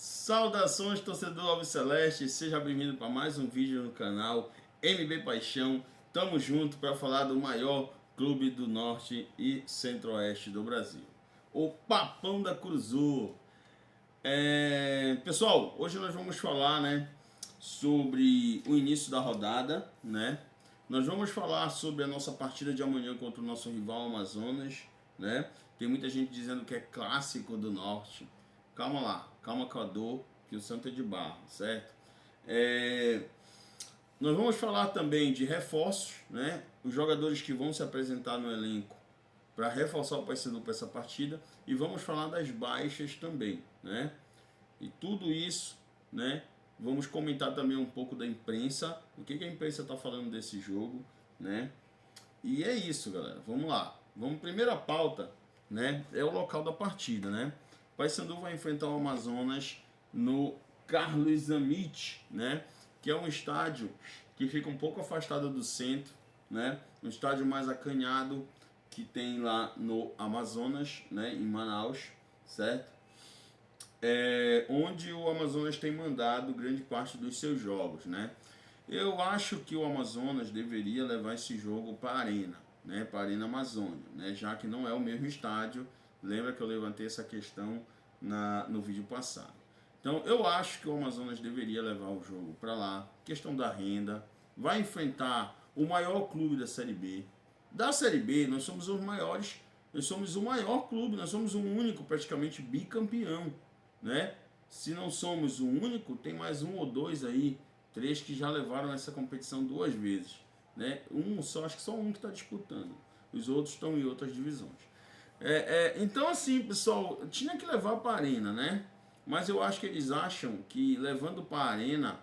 Saudações, torcedor Alves Celeste, seja bem-vindo para mais um vídeo no canal MB Paixão. Tamo junto para falar do maior clube do Norte e Centro-Oeste do Brasil, o Papão da Curuzu. Pessoal, hoje nós vamos falar, sobre o início da rodada, Nós vamos falar sobre a nossa partida de amanhã contra o nosso rival Amazonas, Tem muita gente dizendo que é clássico do Norte. Calma lá, calma com a dor, que o santo é de barro, certo? Nós vamos falar também de reforços, Os jogadores que vão se apresentar no elenco para reforçar o Paysandu para essa partida, e vamos falar das baixas também, E tudo isso, Vamos comentar também um pouco da imprensa, o que a imprensa está falando desse jogo, E é isso, galera. Vamos lá. Primeira pauta, é o local da partida, O Paysandu vai enfrentar o Amazonas no Carlos Amit, Que é um estádio que fica um pouco afastado do centro, Um estádio mais acanhado que tem lá no Amazonas, em Manaus, certo? Onde o Amazonas tem mandado grande parte dos seus jogos, Eu acho que o Amazonas deveria levar esse jogo para a Arena, para a Arena Amazônia, Já que não é o mesmo estádio. Lembra que eu levantei essa questão no vídeo passado. Então eu acho que o Amazonas deveria levar o jogo para lá. Questão da renda. Vai enfrentar o maior clube da Série B. Da Série B nós somos os maiores, nós somos o maior clube, nós somos o único praticamente bicampeão, Se não somos o único, tem mais um ou dois aí, três que já levaram essa competição duas vezes, Acho que só um que está disputando. Os outros estão em outras divisões. Então assim, pessoal, tinha que levar para a Arena, Mas eu acho que eles acham que levando para a Arena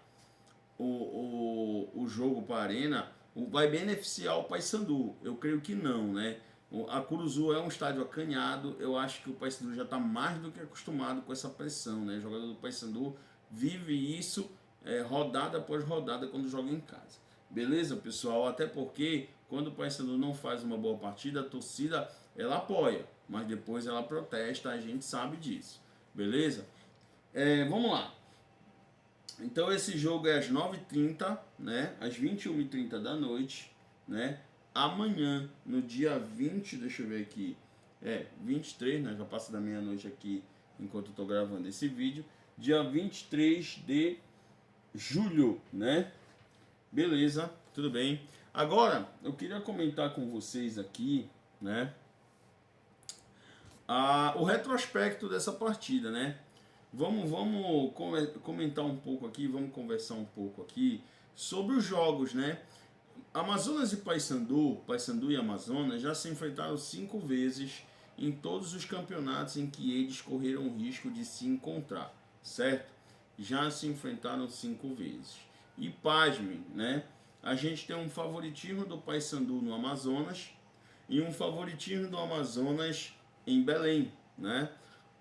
o jogo para a Arena vai beneficiar o Paysandu. Eu creio que não, A Curuzu é um estádio acanhado. Eu acho que o Paysandu já está mais do que acostumado com essa pressão, O jogador do Paysandu vive isso rodada após rodada quando joga em casa. Beleza, pessoal? Até porque quando o Paysandu não faz uma boa partida, a torcida ela apoia, mas depois ela protesta, a gente sabe disso. Beleza? Vamos lá. Então esse jogo é às 9h30, às 21h30 da noite, Amanhã, no dia 20, deixa eu ver aqui, 23, Já passa da meia-noite aqui enquanto eu estou gravando esse vídeo. Dia 23 de julho, Beleza, tudo bem. Agora, eu queria comentar com vocês aqui, o retrospecto dessa partida, Vamos comentar um pouco aqui, vamos conversar um pouco aqui sobre os jogos, Amazonas e Paysandu e Amazonas já se enfrentaram 5 vezes em todos os campeonatos em que eles correram o risco de se encontrar, certo? Já se enfrentaram 5 vezes. E pasmem, A gente tem um favoritismo do Paysandu no Amazonas e um favoritismo do Amazonas em Belém,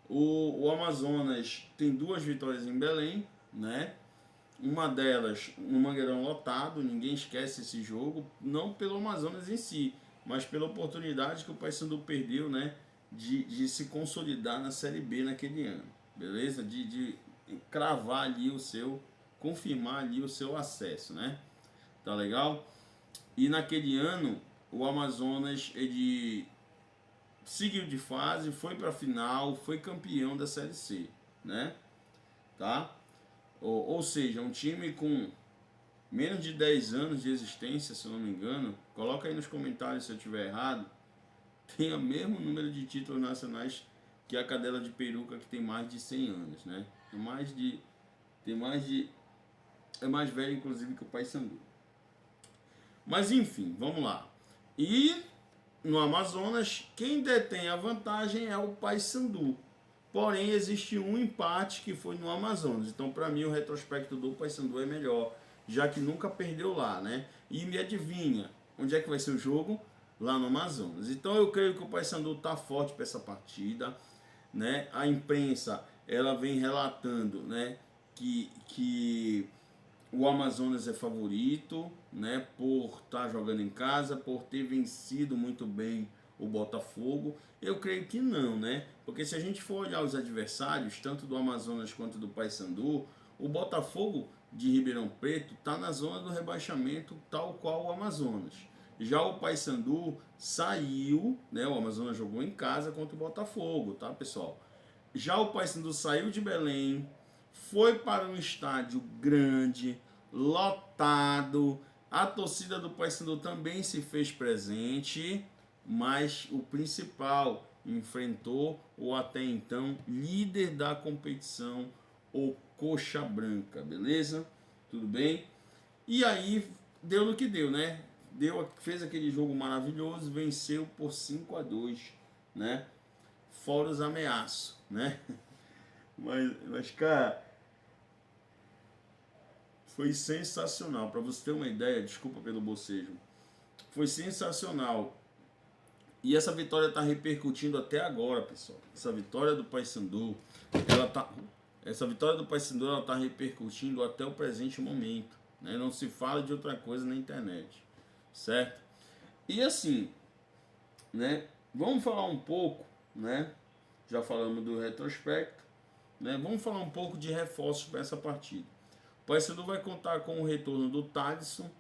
O Amazonas tem 2 vitórias em Belém, Uma delas no Mangueirão lotado. Ninguém esquece esse jogo, não pelo Amazonas em si, mas pela oportunidade que o Paysandu perdeu, de se consolidar na Série B naquele ano, beleza? De cravar ali confirmar ali o seu acesso, Tá legal? E naquele ano o Amazonas ele seguiu de fase, foi para a final, foi campeão da Série C, Tá? Ou seja, um time com menos de 10 anos de existência, se eu não me engano, coloca aí nos comentários se eu estiver errado, tem o mesmo número de títulos nacionais que a Cadela de Peruca, que tem mais de 100 anos, É mais velho, inclusive, que o Paysandu. Mas enfim, vamos lá. E no Amazonas, quem detém a vantagem é o Paysandu. Porém, existe um empate que foi no Amazonas. Então, para mim, o retrospecto do Paysandu é melhor, já que nunca perdeu lá, E me adivinha, onde é que vai ser o jogo? Lá no Amazonas. Então, eu creio que o Paysandu está forte para essa partida, A imprensa, ela vem relatando, que o Amazonas é favorito, por estar jogando em casa, por ter vencido muito bem o Botafogo? Eu creio que não, né? Porque se a gente for olhar os adversários, tanto do Amazonas quanto do Paysandu, o Botafogo de Ribeirão Preto está na zona do rebaixamento, tal qual o Amazonas. Já o Paysandu saiu, né? O Amazonas jogou em casa contra o Botafogo, tá, pessoal? Já o Paysandu saiu de Belém, foi para um estádio grande, lotado. A torcida do Paysandu também se fez presente, mas o principal enfrentou o até então líder da competição, o Coxa Branca, beleza? Tudo bem? E aí deu no que deu, né? Fez aquele jogo maravilhoso, venceu por 5-2, né? Fora os ameaços, né? Mas cara, foi sensacional. Para você ter uma ideia, desculpa pelo bocejo, foi sensacional. E essa vitória está repercutindo até agora, pessoal. Essa vitória do Paysandu, essa vitória do Paysandu, ela tá repercutindo até o presente momento, né? Não se fala de outra coisa na internet, certo? E assim, né? Vamos falar um pouco, né? Já falamos do retrospecto, né? Vamos falar um pouco de reforços para essa partida. O Paysandu vai contar com o retorno do Thalisson,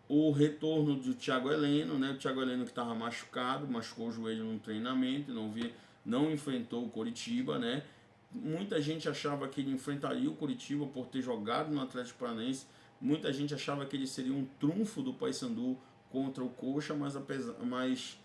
o retorno do Thiago Heleno, né? O Thiago Heleno que estava machucado, machucou o joelho no treinamento, não enfrentou o Coritiba, né? Muita gente achava que ele enfrentaria o Coritiba por ter jogado no Atlético Paranaense. Muita gente achava que ele seria um trunfo do Paysandu contra o Coxa, mas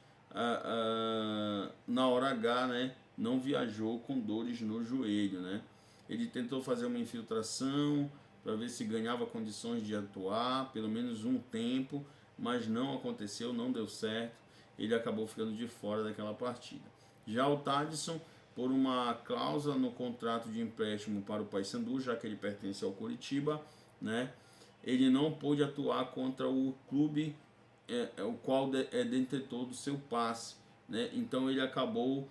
na hora H, né, não viajou com dores no joelho, né? Ele tentou fazer uma infiltração para ver se ganhava condições de atuar, pelo menos um tempo, mas não aconteceu, não deu certo. Ele acabou ficando de fora daquela partida. Já o Thalisson, por uma cláusula no contrato de empréstimo para o Paysandu, já que ele pertence ao Coritiba, né? Ele não pôde atuar contra o clube o qual é detentor do seu passe, né? Então ele acabou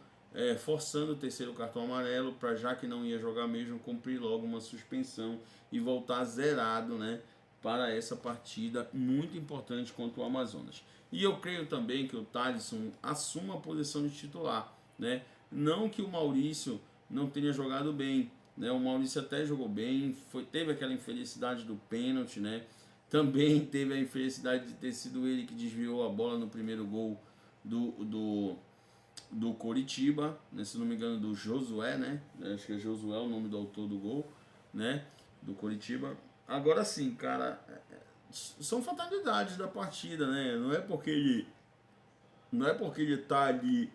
forçando o terceiro cartão amarelo para, já que não ia jogar mesmo, cumprir logo uma suspensão e voltar zerado, né, para essa partida muito importante contra o Amazonas. E eu creio também que o Thalisson assuma a posição de titular, né? Não que o Maurício não tenha jogado bem, né? O Maurício até jogou bem, teve aquela infelicidade do pênalti, né? Também teve a infelicidade de ter sido ele que desviou a bola no primeiro gol do Coritiba, né? Se não me engano, do Josué, né? Acho que é Josué o nome do autor do gol, né? Do Coritiba. Agora sim, cara, são fatalidades da partida, né? Não é porque ele tá ali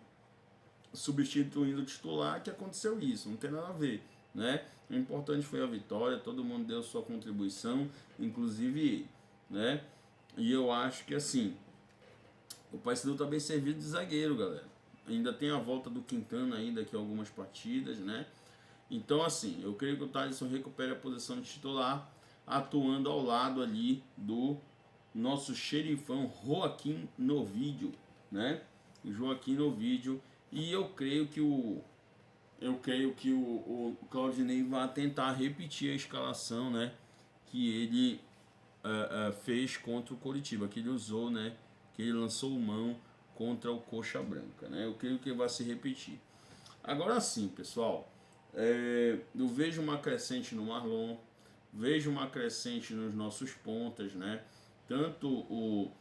substituindo o titular que aconteceu isso, não tem nada a ver, né? O importante foi a vitória, todo mundo deu sua contribuição, inclusive ele, né? E eu acho que assim, o Paysandu tá bem servido de zagueiro, galera. Ainda tem a volta do Quintana aí daqui a algumas partidas, né? Então assim, eu creio que o Thalisson recupere a posição de titular, atuando ao lado ali do nosso xerifão Joaquim Novídio, né? O Joaquim Novídio. E eu creio que o Claudinei vai tentar repetir a escalação, né, que ele fez contra o Coritiba, que ele usou, né, que ele lançou mão contra o Coxa Branca, né? Eu creio que vai se repetir. Agora sim, pessoal, eu vejo uma crescente no Marlon, vejo uma crescente nos nossos pontas, né? Tanto o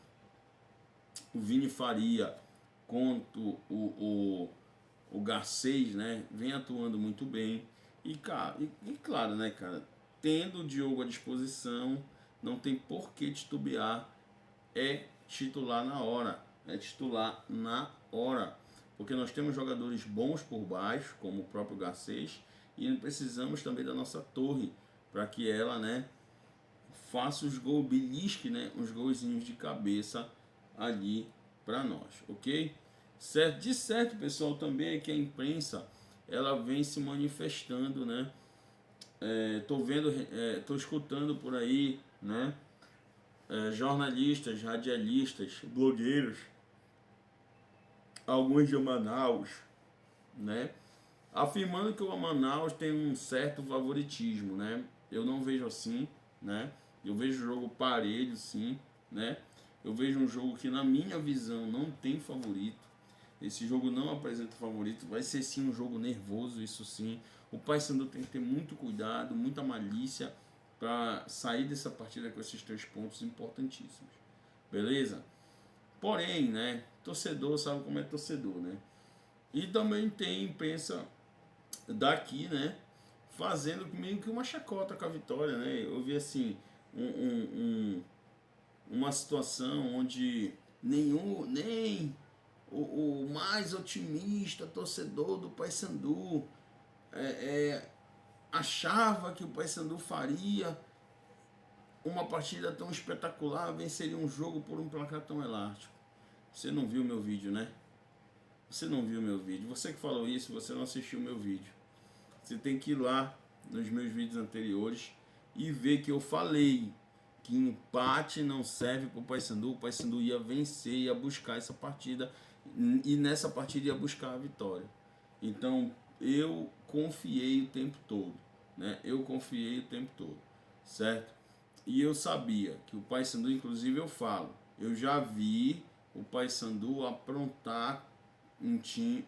Vini Faria quanto o Garcês, né, vem atuando muito bem. E, cara, e claro, né, cara, tendo o Diogo à disposição, não tem por que titubear, é titular na hora, porque nós temos jogadores bons por baixo, como o próprio Garcês, e precisamos também da nossa torre, para que ela, né, faça os gols, belisque, né, uns golzinhos de cabeça ali para nós, ok? Certo? De certo, pessoal, também é que a imprensa ela vem se manifestando, né? Tô escutando por aí, né? Jornalistas, radialistas, blogueiros, alguns de Manaus, né? Afirmando que o Manaus tem um certo favoritismo, né? Eu não vejo assim, né? Eu vejo o jogo parelho, sim, né? Eu vejo um jogo que, na minha visão, não tem favorito. Esse jogo não apresenta favorito, vai ser sim um jogo nervoso, isso sim. O Paysandu tem que ter muito cuidado, muita malícia para sair dessa partida com esses 3 pontos importantíssimos. Beleza? Porém, né, torcedor sabe como é torcedor, né? E também tem imprensa daqui, né, fazendo meio que uma chacota com a vitória, né? Eu vi assim, uma situação onde nem o mais otimista torcedor do Paysandu achava que o Paysandu faria uma partida tão espetacular, venceria um jogo por um placar tão elástico. Você não viu meu vídeo, né? Você não viu meu vídeo. Você que falou isso, você não assistiu meu vídeo. Você tem que ir lá nos meus vídeos anteriores e ver que eu falei que empate não serve para o Paysandu. O Paysandu ia vencer, ia buscar essa partida e nessa partida ia buscar a vitória. Então eu confiei o tempo todo, né? Eu confiei o tempo todo, certo? E eu sabia que o Paysandu, inclusive eu falo, eu já vi o Paysandu aprontar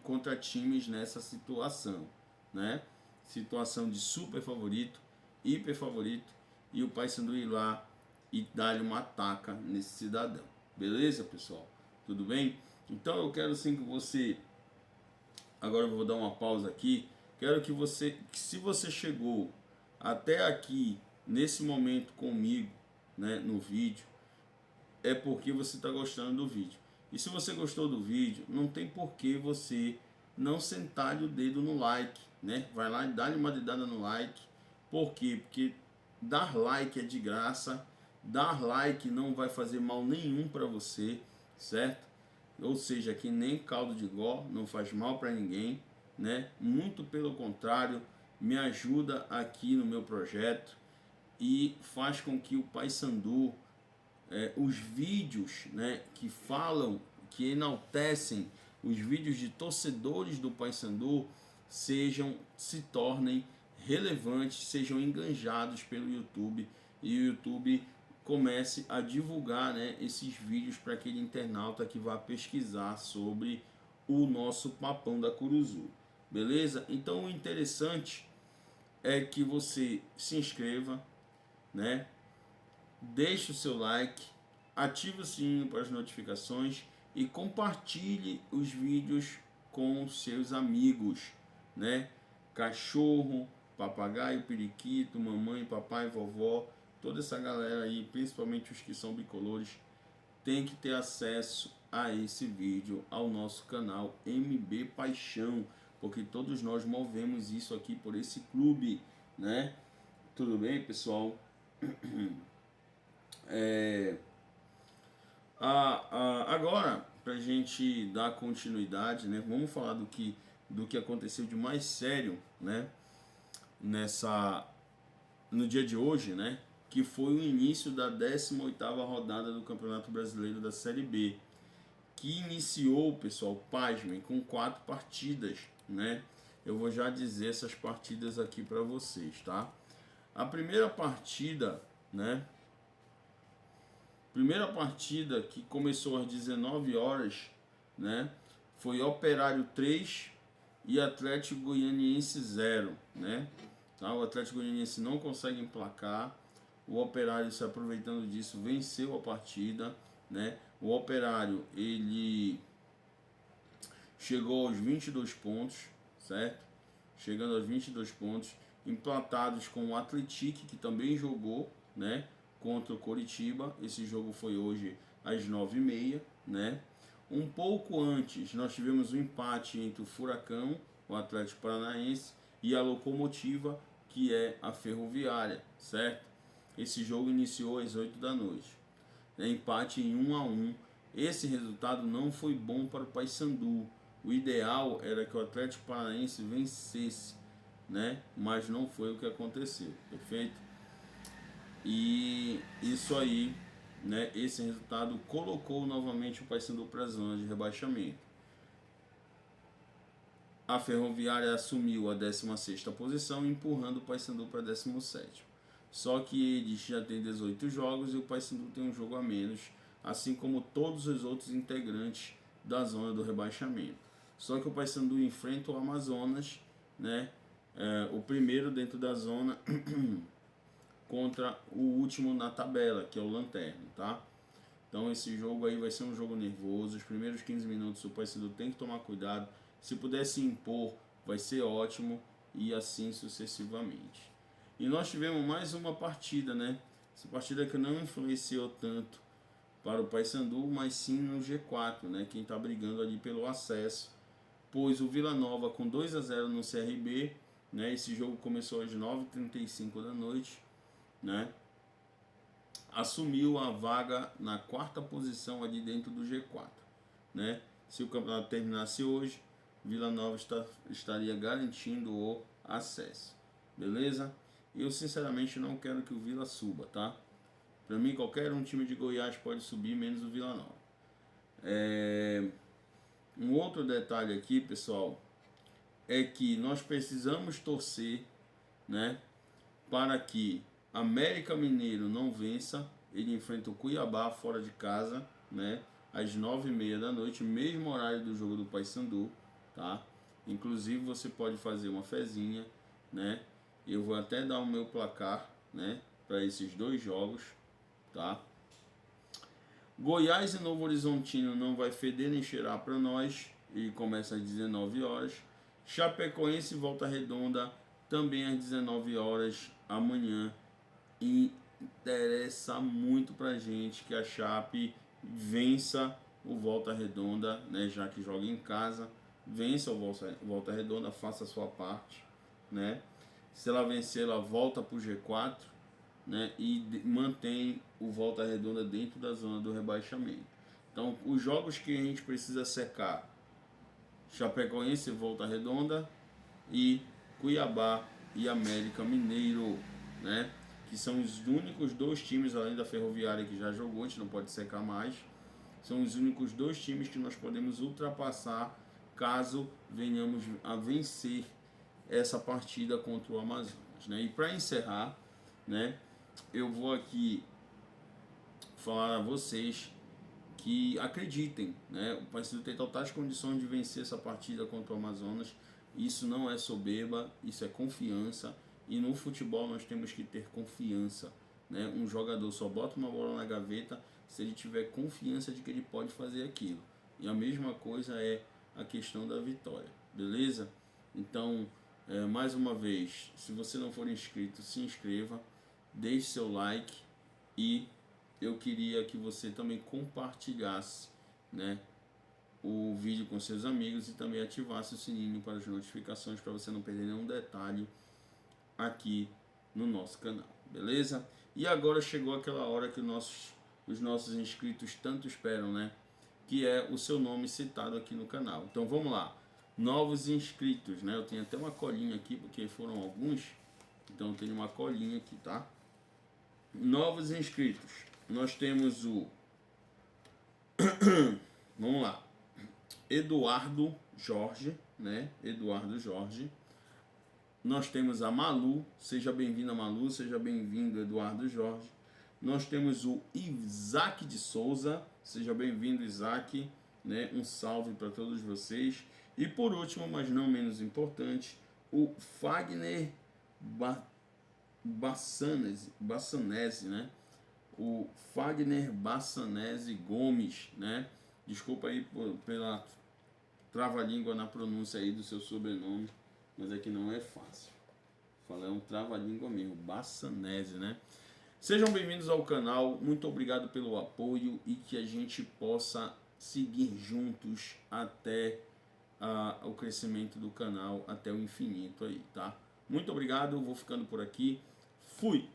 contra times nessa situação, né? Situação de super favorito, hiper favorito, e o Paysandu ir lá e dar-lhe uma taca nesse cidadão. Beleza, pessoal? Tudo bem? Então eu quero sim que você, agora eu vou dar uma pausa aqui, quero que você, que se você chegou até aqui nesse momento comigo, né, no vídeo, é porque você está gostando do vídeo. E se você gostou do vídeo, não tem por que você não sentar o dedo no like, né? Vai lá e dá-lhe uma dedada no like. Por quê? Porque dar like é de graça. Dar like não vai fazer mal nenhum para você, certo? Ou seja, que nem caldo de gó, não faz mal para ninguém, né? Muito pelo contrário, me ajuda aqui no meu projeto e faz com que o Paysandu, os vídeos, né, que falam, que enaltecem os vídeos de torcedores do Paysandu se tornem relevantes, sejam enganjados pelo YouTube e o YouTube comece a divulgar, né, esses vídeos para aquele internauta que vai pesquisar sobre o nosso Papão da Curuzu. Beleza? Então o interessante é que você se inscreva, né? Deixe o seu like, ative o sininho para as notificações e compartilhe os vídeos com seus amigos, né? Cachorro, papagaio, periquito, mamãe, papai, vovó, toda essa galera aí, principalmente os que são bicolores, tem que ter acesso a esse vídeo, ao nosso canal MB Paixão, porque todos nós movemos isso aqui por esse clube, né? Tudo bem, pessoal? Agora, para a gente dar continuidade, né, vamos falar do que aconteceu de mais sério, né, no dia de hoje, né, que foi o início da 18ª rodada do Campeonato Brasileiro da Série B, que iniciou, pessoal, pasmem, com 4 partidas, né? Eu vou já dizer essas partidas aqui para vocês, tá? A primeira partida, né? Primeira partida que começou às 19 horas, né? Foi Operário 3 e Atlético Goianiense 0, né? Tá? O Atlético Goianiense não consegue emplacar. O Operário, se aproveitando disso, venceu a partida, né? O Operário, ele chegou aos 22 pontos, certo? Chegando aos 22 pontos, empatados com o Atlético, que também jogou, né, contra o Coritiba. Esse jogo foi hoje às 9h30, né? Um pouco antes, nós tivemos um empate entre o Furacão, o Atlético Paranaense, e a Locomotiva, que é a Ferroviária, certo? Esse jogo iniciou às 8 da noite. Empate em 1-1. Esse resultado não foi bom para o Paysandu. O ideal era que o Atlético Paranaense vencesse, né? Mas não foi o que aconteceu, perfeito? E isso aí, né? Esse resultado colocou novamente o Paysandu para a zona de rebaixamento. A Ferroviária assumiu a 16ª posição, empurrando o Paysandu para 17º. Só que eles já têm 18 jogos e o Paysandu tem um jogo a menos, assim como todos os outros integrantes da zona do rebaixamento. Só que o Paysandu enfrenta o Amazonas, né? O primeiro dentro da zona contra o último na tabela, que é o Lanterna, tá? Então esse jogo aí vai ser um jogo nervoso. Os primeiros 15 minutos o Paysandu tem que tomar cuidado. Se puder se impor, vai ser ótimo, e assim sucessivamente. E nós tivemos mais uma partida, né? Essa partida que não influenciou tanto para o Paysandu, mas sim no G4, né? Quem está brigando ali pelo acesso. Pois o Vila Nova com 2-0 no CRB, né? Esse jogo começou às 9h35 da noite, né? Assumiu a vaga na quarta posição ali dentro do G4, né? Se o campeonato terminasse hoje, Vila Nova estaria garantindo o acesso, beleza? Eu sinceramente não quero que o Vila suba, tá? Para mim qualquer um time de Goiás pode subir, menos o Vila Nova. Um outro detalhe aqui, pessoal, é que nós precisamos torcer, né, para que América Mineiro não vença. Ele enfrenta o Cuiabá fora de casa, né, às 9h30 da noite, mesmo horário do jogo do Paysandu, tá? Inclusive você pode fazer uma fezinha, né? Eu vou até dar o meu placar, né, para esses dois jogos, tá? Goiás e Novo Horizontino não vai feder nem cheirar para nós, e começa às 19 horas. Chapecoense e Volta Redonda também às 19 horas amanhã. E interessa muito pra gente que a Chape vença o Volta Redonda, né, já que joga em casa. Vença o Volta Redonda, faça a sua parte, né? Se ela vencer, ela volta pro G4, né, e mantém o Volta Redonda dentro da zona do rebaixamento. Então, os jogos que a gente precisa secar: Chapecoense e Volta Redonda, e Cuiabá e América Mineiro, né? Que são os únicos dois times, além da Ferroviária que já jogou, a gente não pode secar mais. São os únicos dois times que nós podemos ultrapassar caso venhamos a vencer essa partida contra o Amazonas, né? E para encerrar, né, eu vou aqui falar a vocês que acreditem, né? O Paysandu tem totais condições de vencer essa partida contra o Amazonas. Isso não é soberba, isso é confiança. E no futebol nós temos que ter confiança, né? Um jogador só bota uma bola na gaveta se ele tiver confiança de que ele pode fazer aquilo. E a mesma coisa é a questão da vitória, beleza? Então, mais uma vez, se você não for inscrito, se inscreva, deixe seu like, e eu queria que você também compartilhasse, né, o vídeo com seus amigos, e também ativasse o sininho para as notificações, para você não perder nenhum detalhe aqui no nosso canal, beleza? E agora chegou aquela hora que os nossos inscritos tanto esperam, né? Que é o seu nome citado aqui no canal. Então vamos lá, novos inscritos, né? Eu tenho até uma colinha aqui, porque foram alguns, então eu tenho uma colinha aqui, tá? Novos inscritos, nós temos o vamos lá, Eduardo Jorge, né? Eduardo Jorge. Nós temos a Malu, seja bem-vinda Malu, seja bem-vindo Eduardo Jorge. Nós temos o Isaac de Souza, seja bem-vindo Isaac, né? Um salve para todos vocês. E por último, mas não menos importante, o Fagner Bassanese, né? O Fagner Bassanese Gomes, né? Desculpa aí pela trava-língua na pronúncia aí do seu sobrenome, mas aqui não é fácil. Falar é um trava-língua mesmo, Bassanese, né? Sejam bem-vindos ao canal, muito obrigado pelo apoio, e que a gente possa seguir juntos até o crescimento do canal, até o infinito aí, tá? Muito obrigado, vou ficando por aqui. Fui!